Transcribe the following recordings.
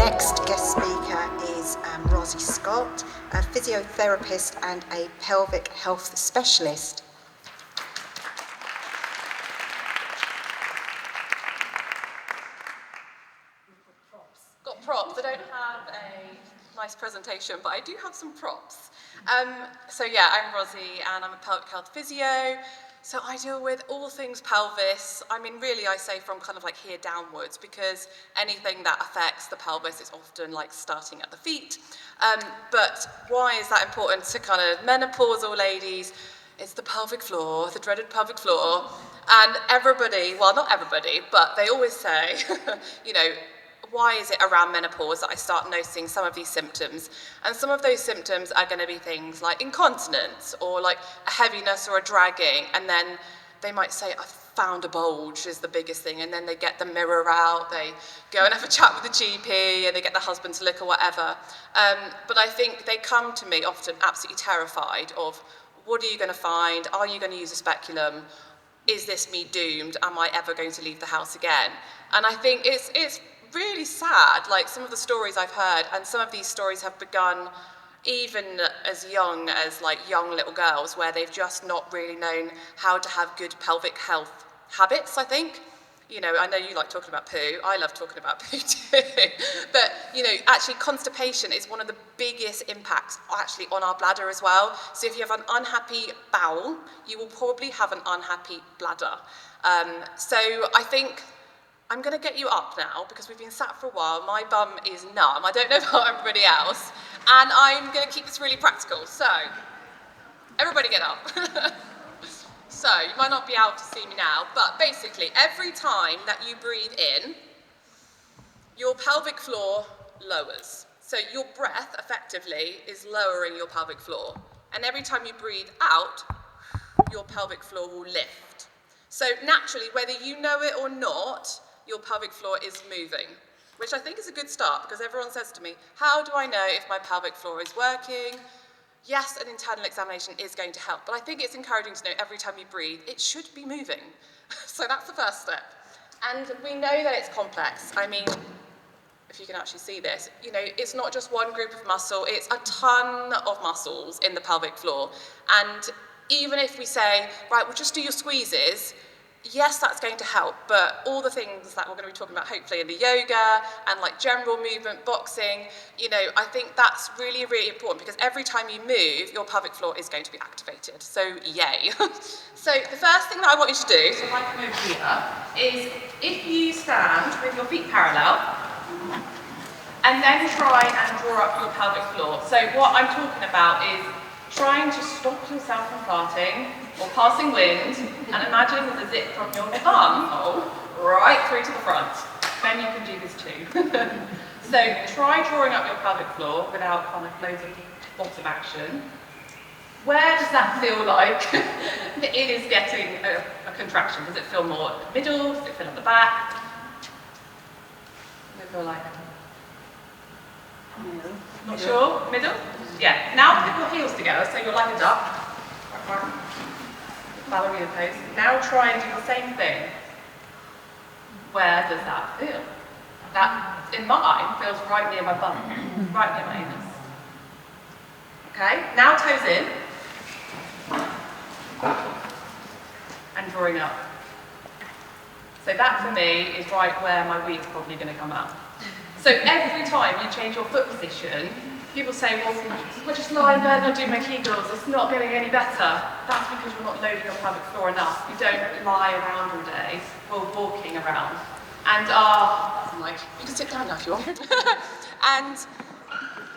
next guest speaker is Rozzy Scott, a physiotherapist and a pelvic health specialist. Got props. I don't have a nice presentation, but I do have some props. So yeah, I'm Rozzy and I'm a pelvic health physio. So I deal with all things pelvis. I mean, really, I say from kind of like here downwards, because anything that affects the pelvis is often like starting at the feet. But why is that important to kind of menopausal ladies? It's the pelvic floor, the dreaded pelvic floor. And everybody, well, not everybody, but they always say, you know, why is it around menopause that I start noticing some of these symptoms? And some of those symptoms are going to be things like incontinence or like a heaviness or a dragging, and then they might say, I found a bulge is the biggest thing, and then they get the mirror out, they go and have a chat with the GP, and they get the husband to look or whatever. But I think they come to me often absolutely terrified of, what are you going to find? Are you going to use a speculum? Is this me doomed? Am I ever going to leave the house again? And I think it's really sad, like some of the stories I've heard, and some of these stories have begun even as young as like young little girls, where they've just not really known how to have good pelvic health habits, I think. You know, I know you like talking about poo, I love talking about poo too, but you know, actually constipation is one of the biggest impacts actually on our bladder as well. So if you have an unhappy bowel, you will probably have an unhappy bladder. So I think I'm going to get you up now, because we've been sat for a while. My bum is numb. I don't know about everybody else. And I'm going to keep this really practical. So, everybody get up. So, you might not be able to see me now, but basically, every time that you breathe in, your pelvic floor lowers. So, your breath, effectively, is lowering your pelvic floor. And every time you breathe out, your pelvic floor will lift. So, naturally, whether you know it or not, your pelvic floor is moving, which I think is a good start, because everyone says to me, how do I know if my pelvic floor is working? Yes, an internal examination is going to help, but I think it's encouraging to know every time you breathe, it should be moving. So that's the first step. And we know that it's complex. I mean, if you can actually see this, you know, it's not just one group of muscle, it's a ton of muscles in the pelvic floor. And even if we say, right, well, just do your squeezes, yes, that's going to help, but all the things that we're going to be talking about hopefully in the yoga and like general movement, boxing, you know, I think that's really, really important, because every time you move, your pelvic floor is going to be activated. So yay. So the first thing that I want you to do, so if I come over here, is if you stand with your feet parallel and then try and draw up your pelvic floor. So what I'm talking about is trying to stop yourself from farting or passing wind, and imagine the zip from your thumb right through to the front. Then you can do this too. So try drawing up your pelvic floor without kind of loads of lots of action. Where does that feel like it is getting a contraction? Does it feel more at the middle? Does it feel at the back? Does it feel like... Not sure? Middle? Yeah. Now put your heels together so you're like a duck. Ballerina pose. Now try and do the same thing. Where does that feel? That, in mine, feels right near my bum, right near my anus. Okay, now toes in. And drawing up. So that for me is right where my wee is probably going to come out. So every time you change your foot position, people say, well, we're just lying there and I'm doing my Kegels, it's not getting any better. That's because you're not loading your pelvic floor enough. You don't lie around all day, we're walking around. And you can sit down now if you want. And,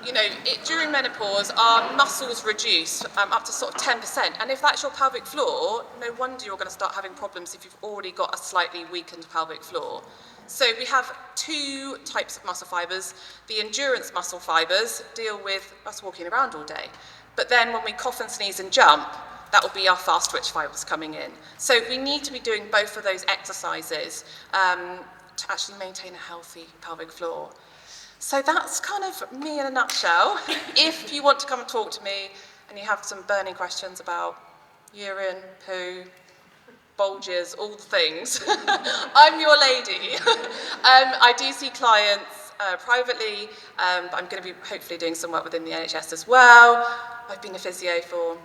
you know, during menopause, our muscles reduce up to sort of 10%. And if that's your pelvic floor, no wonder you're going to start having problems if you've already got a slightly weakened pelvic floor. So we have two types of muscle fibres. The endurance muscle fibres deal with us walking around all day. But then when we cough and sneeze and jump, that will be our fast twitch fibres coming in. So we need to be doing both of those exercises to actually maintain a healthy pelvic floor. So that's kind of me in a nutshell. If you want to come and talk to me and you have some burning questions about urine, poo, bulges, all the things, I'm your lady. I do see clients privately, but I'm going to be hopefully doing some work within the NHS as well. I've been a physio for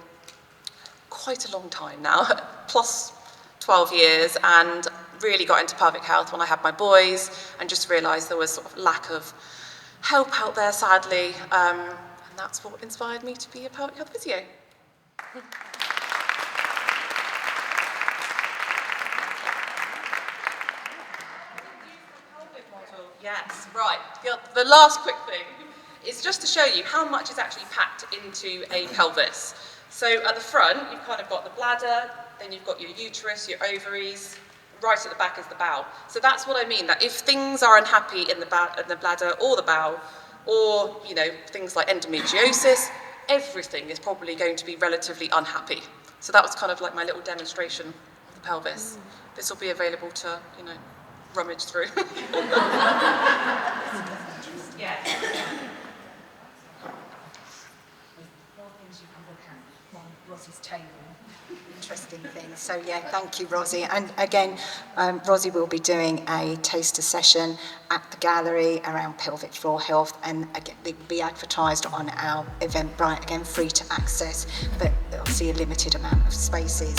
quite a long time now, plus 12 years, and really got into pelvic health when I had my boys and just realised there was sort of lack of help out there, sadly, and that's what inspired me to be a pelvic health physio. Yes, right. The last quick thing is just to show you how much is actually packed into a pelvis. So at the front, you've kind of got the bladder, then you've got your uterus, your ovaries, right at the back is the bowel. So that's what I mean, that if things are unhappy in the bladder or the bowel, or, you know, things like endometriosis, everything is probably going to be relatively unhappy. So that was kind of like my little demonstration of the pelvis. This will be available to, you know, rummage through. Yeah. More things you can look at on Rozzy's table. Interesting things. So yeah, thank you, Rozzy. And again, Rozzy will be doing a taster session at the gallery around pelvic floor health, and again, it will be advertised on our Eventbrite, again free to access, but obviously a limited amount of spaces.